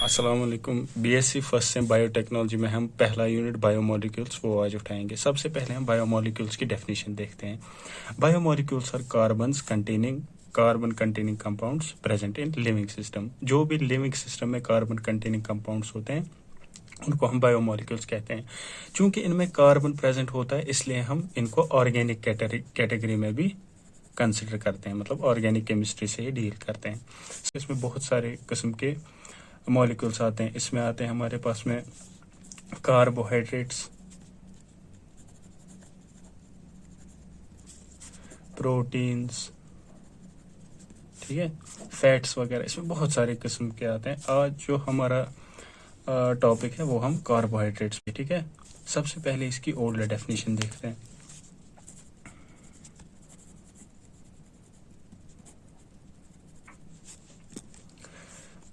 अस्सलाम वालेकुम। BSc first से बायोटेक्नोलॉजी में हम पहला यूनिट बायोमोलिक्यूल्स वो आज उठाएंगे। सबसे पहले हम बायोमोलिक्यूल्स की डेफिनेशन देखते हैं। Biomolecules are carbon containing compounds present in living system. जो भी लिविंग सिस्टम में कार्बन कंटेनिंग कंपाउंड्स होते हैं उनको हम बायोमोलिक्यूल्स कहते हैं। चूंकि इनमें कार्बन प्रेजेंट होता है इसलिए हम इनको ऑर्गेनिक कैटेगरी में भी कंसिडर करते हैं, मतलब ऑर्गेनिक केमिस्ट्री से ही डील करते हैं। इसमें बहुत सारे किस्म के मॉलिक्यूल्स आते हैं। इसमें आते हैं हमारे पास में कार्बोहाइड्रेट्स, प्रोटीन्स, ठीक है, फैट्स वगैरह, इसमें बहुत सारे किस्म के आते हैं। आज जो हमारा टॉपिक है वो हम कार्बोहाइड्रेट्स पे, ठीक है। सबसे पहले इसकी ओल्ड डेफिनेशन देखते हैं।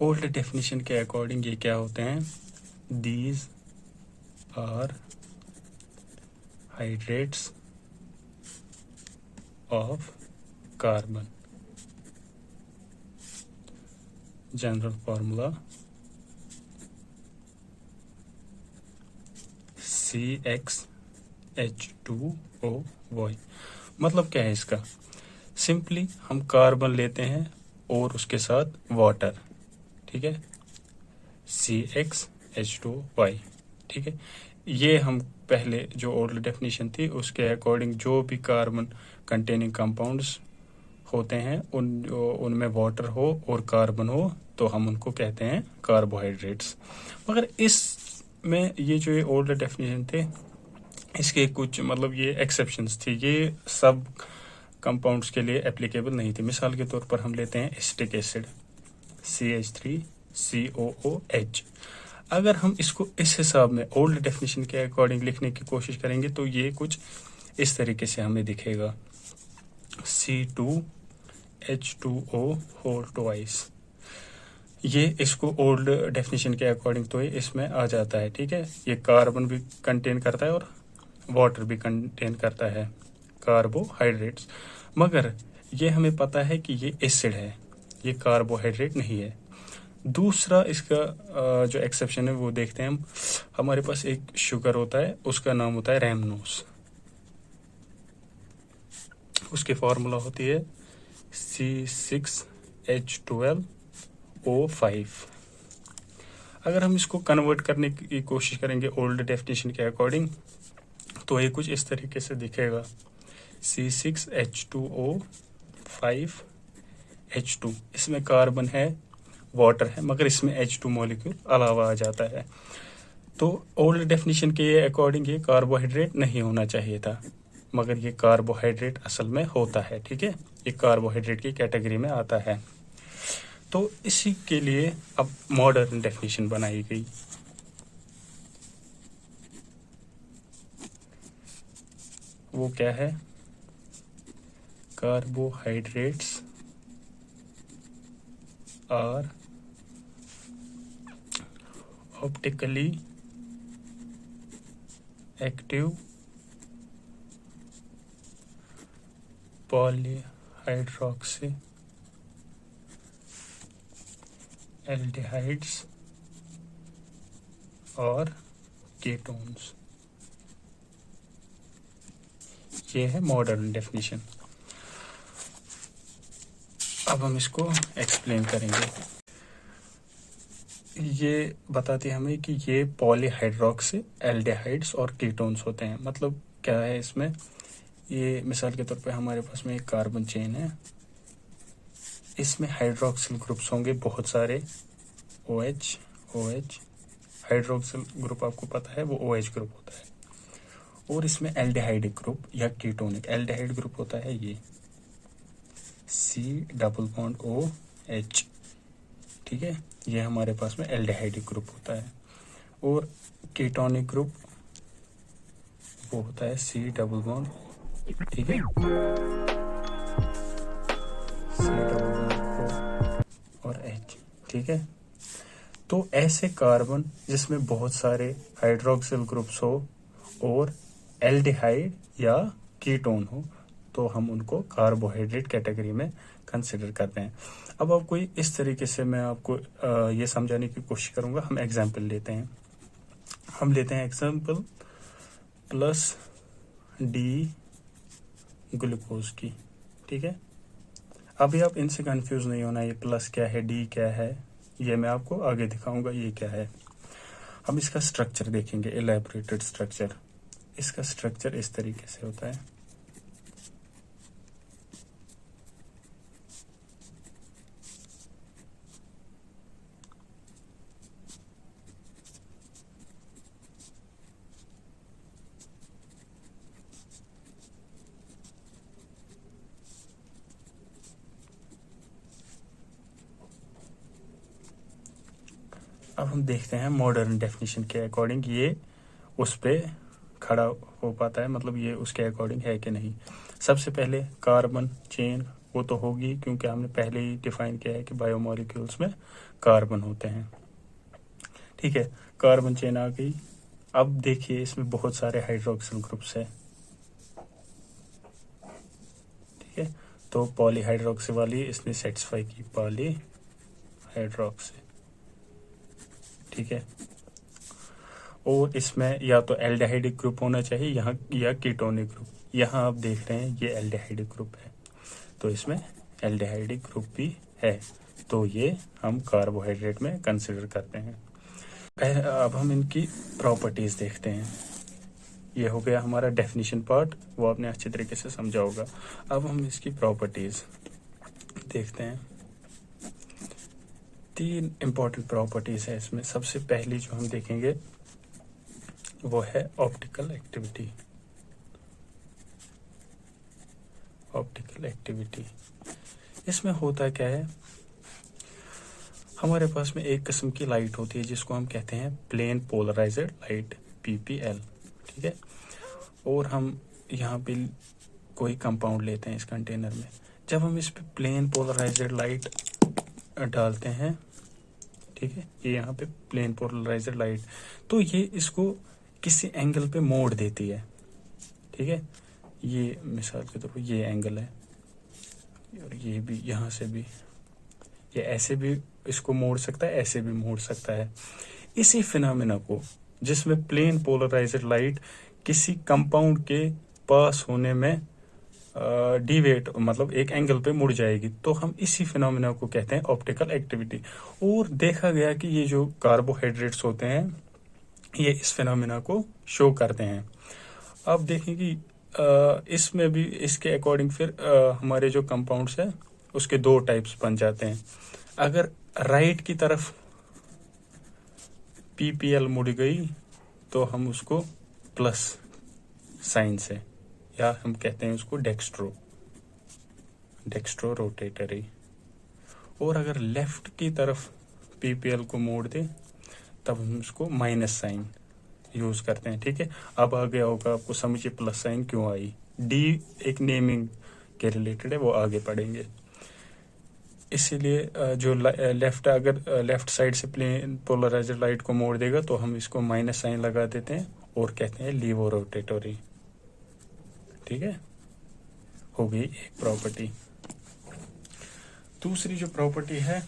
ओल्ड डेफिनेशन के अकॉर्डिंग ये क्या होते हैं? These are hydrates of carbon. General formula CxH2O। मतलब क्या है इसका? सिंपली हम कार्बन लेते हैं और उसके साथ वाटर, ठीक है, CxH2O, ठीक है। ये हम पहले जो ओल्ड डेफिनेशन थी उसके अकॉर्डिंग जो भी कार्बन कंटेनिंग कंपाउंड्स होते हैं उनमें वाटर हो और कार्बन हो तो हम उनको कहते हैं कार्बोहाइड्रेट्स। मगर इसमें ये जो ये ओल्ड डेफिनेशन थे इसके कुछ मतलब ये एक्सेप्शंस थी, ये सब कंपाउंड्स के लिए एप्लीकेबल नहीं थी। मिसाल के तौर पर हम लेते हैं एसिटिक एसिड CH3COOH। अगर हम इसको इस हिसाब में ओल्ड डेफिनेशन के अकॉर्डिंग लिखने की कोशिश करेंगे तो ये कुछ इस तरीके से हमें दिखेगा, C2H2O होल ट्वाइस। ये इसको ओल्ड डेफिनेशन के अकॉर्डिंग तो ये इसमें आ जाता है, ठीक है। ये कार्बन भी कंटेन करता है और वाटर भी कंटेन करता है, कार्बोहाइड्रेट्स। मगर ये हमें पता है कि ये एसिड है, ये कार्बोहाइड्रेट नहीं है। दूसरा इसका जो एक्सेप्शन है वो देखते हैं हम। हमारे पास एक शुगर होता है, उसका नाम होता है रैमनोस। उसकी फार्मूला होती है C6H12O5। अगर हम इसको कन्वर्ट करने की कोशिश करेंगे ओल्ड डेफिनेशन के अकॉर्डिंग तो ये कुछ इस तरीके से दिखेगा, C6H2O5H2। इसमें कार्बन है, वाटर है, मगर इसमें H2 मॉलिक्यूल अलावा आ जाता है। तो ओल्ड डेफिनेशन के अकॉर्डिंग ये कार्बोहाइड्रेट नहीं होना चाहिए था, मगर ये कार्बोहाइड्रेट असल में होता है, ठीक है। ये कार्बोहाइड्रेट की कैटेगरी में आता है। तो इसी के लिए अब मॉडर्न डेफिनेशन बनाई गई। वो क्या है? Carbohydrates are optically active polyhydroxy aldehydes और कीटोन्स। ये है मॉडर्न डेफिनेशन। अब हम इसको एक्सप्लेन करेंगे। ये बताती है हमें कि ये पॉलीहाइड्रोक्सी एल्डिहाइड्स और कीटोन्स होते हैं। मतलब क्या है इसमें? ये मिसाल के तौर पे हमारे पास में एक कार्बन चेन है, इसमें हाइड्रोक्सिल ग्रुप्स होंगे बहुत सारे, OH OH। हाइड्रोक्सिल ग्रुप आपको पता है वो OH ग्रुप होता है। और इसमें एल्डिहाइडिक ग्रुप या कीटोनिक एल्डिहाइड ग्रुप होता है ये C+OH, ठीक है। ये हमारे पास में एल्डिहाइडिक ग्रुप होता है। और कीटोनिक ग्रुप वो होता है C डबल बॉन्ड, ठीक है, C डबल बॉन्ड और H, ठीक है। तो ऐसे कार्बन जिसमें बहुत सारे हाइड्रोक्सिल ग्रुप्स हो और एल्डिहाइड या कीटोन हो तो हम उनको कार्बोहाइड्रेट कैटेगरी में कंसिडर करते हैं। अब आप कोई इस तरीके से मैं आपको ये समझाने की कोशिश करूँगा। हम एग्जाम्पल लेते हैं। हम लेते हैं एग्जाम्पल प्लस डी ग्लूकोज की, ठीक है। अभी आप इनसे कंफ्यूज नहीं होना, ये प्लस क्या है, डी क्या है, ये मैं आपको आगे दिखाऊंगा ये क्या है। हम इसका स्ट्रक्चर देखेंगे, एलैबोरेटेड स्ट्रक्चर। इसका स्ट्रक्चर इस तरीके से होता है। अब हम देखते हैं मॉडर्न डेफिनेशन के अकॉर्डिंग ये उस पे खड़ा हो पाता है, मतलब ये उसके अकॉर्डिंग है कि नहीं। सबसे पहले कार्बन चेन, वो तो होगी क्योंकि हमने पहले ही डिफाइन किया है कि बायोमोलिक्यूल्स में कार्बन होते हैं, ठीक है। कार्बन चेन आ गई। अब देखिए इसमें बहुत सारे हाइड्रोक्सिल ग्रुप्स है, ठीक है। तो पॉलीहाइड्रोक्सी वाली इसने सेटिस्फाई की, पॉलीहाइड्रोक्सी, ठीक है। और इसमें या तो एल्डिहाइडिक ग्रुप होना चाहिए यहाँ, या कीटोनिक ग्रुप। यहाँ आप देख रहे हैं ये एल्डिहाइडिक ग्रुप है, तो इसमें एल्डिहाइडिक ग्रुप भी है, तो ये हम कार्बोहाइड्रेट में कंसिडर करते हैं। अब हम इनकी प्रॉपर्टीज देखते हैं। ये हो गया हमारा डेफिनेशन पार्ट, वो आपने अच्छी तरीके से समझा होगा। अब हम इसकी प्रॉपर्टीज देखते हैं। 3 इंपॉर्टेंट प्रॉपर्टीज है इसमें। सबसे पहली जो हम देखेंगे वो है ऑप्टिकल एक्टिविटी। ऑप्टिकल एक्टिविटी इसमें होता क्या है, हमारे पास में एक किस्म की लाइट होती है जिसको हम कहते हैं प्लेन पोलराइज्ड लाइट, पीपीएल, ठीक है। और हम यहाँ पे कोई कंपाउंड लेते हैं इस कंटेनर में। जब हम इस पे प्लेन पोलराइज्ड लाइट डालते हैं, ठीक है, ये यहाँ पे प्लेन पोलराइज्ड लाइट, तो ये इसको किसी एंगल पे मोड़ देती है, ठीक है। ये मिसाल के तौर पर ये एंगल है, और ये भी यहाँ से भी, ये ऐसे भी इसको मोड़ सकता है, ऐसे भी मोड़ सकता है। इसी फिनोमेना को, जिसमें प्लेन पोलराइज्ड लाइट किसी कंपाउंड के पास होने में डिवेट, मतलब एक एंगल पे मुड़ जाएगी, तो हम इसी फिनोमेना को कहते हैं ऑप्टिकल एक्टिविटी। और देखा गया कि ये जो कार्बोहाइड्रेट्स होते हैं ये इस फिनोमेना को शो करते हैं। अब देखें कि इसमें भी इसके अकॉर्डिंग फिर हमारे जो कंपाउंड्स है उसके 2 टाइप्स बन जाते हैं। अगर राइट की तरफ पीपीएल मुड़ गई तो हम उसको प्लस साइन से, या हम कहते हैं उसको डेक्स्ट्रो रोटेटरी। और अगर लेफ्ट की तरफ पीपीएल को मोड़ दे तब हम उसको माइनस साइन यूज करते हैं, ठीक है। अब आ गया होगा आपको समझिए प्लस साइन क्यों आई। डी एक नेमिंग के रिलेटेड है, वो आगे पढ़ेंगे। इसीलिए जो लेफ्ट, अगर लेफ्ट साइड से प्लेन पोलराइज्ड लाइट को मोड़ देगा तो हम इसको माइनस साइन लगा देते हैं और कहते हैं लीवो रोटेटरी, ठीक है। हो गई एक प्रॉपर्टी। दूसरी जो प्रॉपर्टी है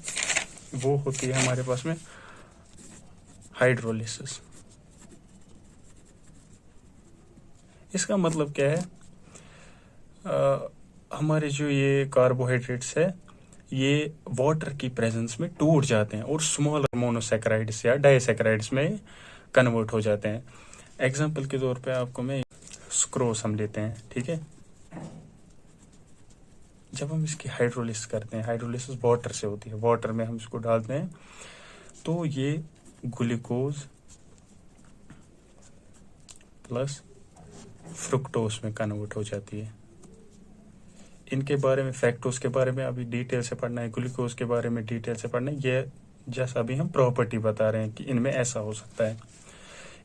वो होती है हमारे पास में हाइड्रोलिसिस। इसका मतलब क्या है, हमारे जो ये कार्बोहाइड्रेट्स है ये वाटर की प्रेजेंस में टूट जाते हैं और स्मॉल मोनोसैकेराइड्स या डाइसैकेराइड्स में कन्वर्ट हो जाते हैं। एग्जांपल के तौर पे आपको मैं सुक्रोज हम लेते हैं, ठीक है। जब हम इसकी हाइड्रोलिसिस करते हैं, हाइड्रोलिसिस वाटर से होती है, वाटर में हम इसको डालते हैं तो ये ग्लूकोज प्लस फ्रुक्टोज में कन्वर्ट हो जाती है। इनके बारे में, फैक्टोज के बारे में अभी डिटेल से पढ़ना है, ग्लूकोज के बारे में डिटेल से पढ़ना है। ये जैसा अभी हम प्रॉपर्टी बता रहे हैं कि इनमें ऐसा हो सकता है।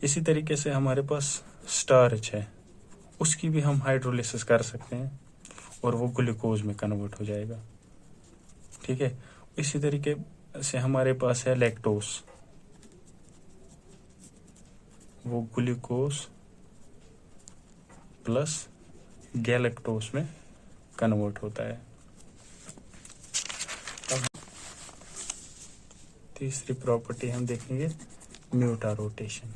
इसी तरीके से हमारे पास स्टार्च है, उसकी भी हम हाइड्रोलिसिस कर सकते हैं और वो ग्लूकोज में कन्वर्ट हो जाएगा, ठीक है। इसी तरीके से हमारे पास है लैक्टोज, वो ग्लूकोज प्लस गैलेक्टोज में कन्वर्ट होता है। अब तीसरी प्रॉपर्टी हम देखेंगे म्यूटा रोटेशन।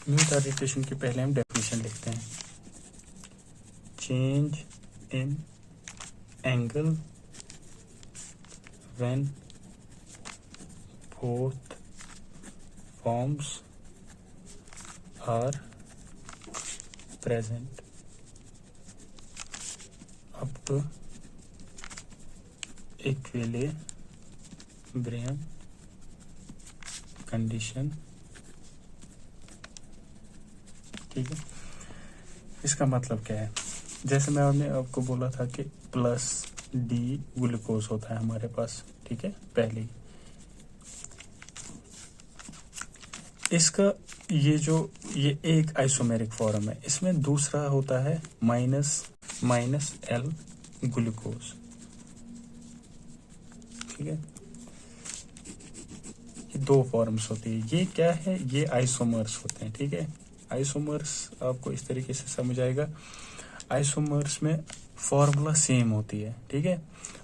म्यूटा रोटेशन की पहले हम डेफिनेशन लिखते हैं। Change in angle when both forms are present up to equilibrium condition. ठीक है, इसका मतलब क्या है? जैसे मैंने आपको बोला था कि प्लस डी ग्लूकोज होता है हमारे पास, ठीक है, पहले ही। इसका ये एक आइसोमेरिक फॉर्म है, इसमें दूसरा होता है माइनस एल ग्लूकोज। ठीक है, ये दो फॉर्म्स होती है। ये क्या है? ये आइसोमर्स होते हैं। ठीक है, आइसोमर्स आपको इस तरीके से समझ आएगा। आइसोमर्स में फॉर्मूला सेम होती है, ठीक है,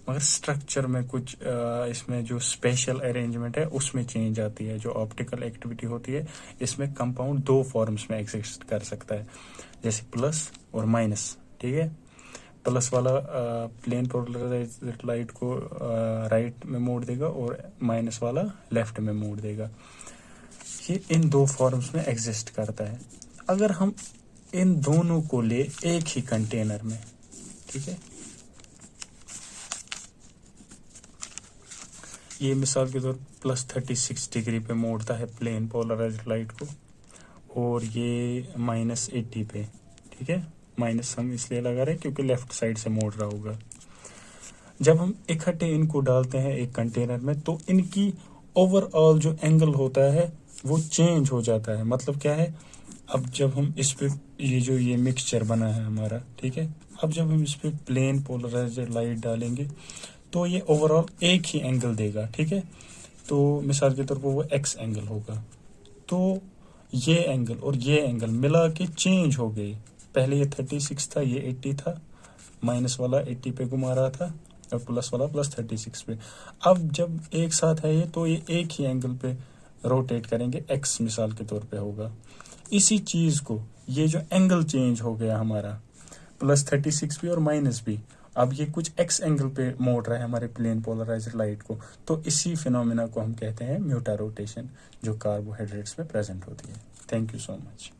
मगर स्ट्रक्चर में कुछ इसमें जो स्पेशल अरेंजमेंट है उसमें चेंज आती है। जो ऑप्टिकल एक्टिविटी होती है, इसमें कंपाउंड दो फॉर्म्स में एग्जिस्ट कर सकता है, जैसे प्लस और माइनस। ठीक है, प्लस वाला प्लेन पोलराइज्ड लाइट को राइट में मोड़ देगा और माइनस वाला लेफ्ट में मोड़ देगा। ये इन दो फॉर्म्स में एग्जिस्ट करता है। अगर हम इन दोनों को ले एक ही कंटेनर में, ठीक है, ये मिसाल के तौर +36 डिग्री पे मोड़ता है प्लेन पोलराइज्ड लाइट को, और ये -80 पे। ठीक है, माइनस हम इसलिए लगा रहे हैं क्योंकि लेफ्ट साइड से मोड़ रहा होगा। जब हम इकट्ठे इनको डालते हैं एक कंटेनर में, तो इनकी ओवरऑल जो एंगल होता है वो चेंज हो जाता है। मतलब क्या है? अब जब हम इस पे ये मिक्सचर बना है हमारा, ठीक है, अब जब हम इस पे प्लेन पोलराइज्ड लाइट डालेंगे तो ये ओवरऑल एक ही एंगल देगा। ठीक है, तो मिसाल के तौर पर वो एक्स एंगल होगा। तो ये एंगल और ये एंगल मिला के चेंज हो गई। पहले ये 36 था, ये 80 था, माइनस वाला 80 पे घुमा रहा था और प्लस वाला +36 पे। अब जब एक साथ है ये, तो ये एक ही एंगल पे रोटेट करेंगे, एक्स मिसाल के तौर पे होगा। इसी चीज को, ये जो एंगल चेंज हो गया हमारा, +36 भी और माइनस भी, अब ये कुछ एक्स एंगल पे मोड़ रहा है हमारे प्लेन पोलराइज्ड लाइट को। तो इसी फिनोमेना को हम कहते हैं म्यूटा रोटेशन, जो कार्बोहाइड्रेट्स में प्रेजेंट होती है। Thank you so much.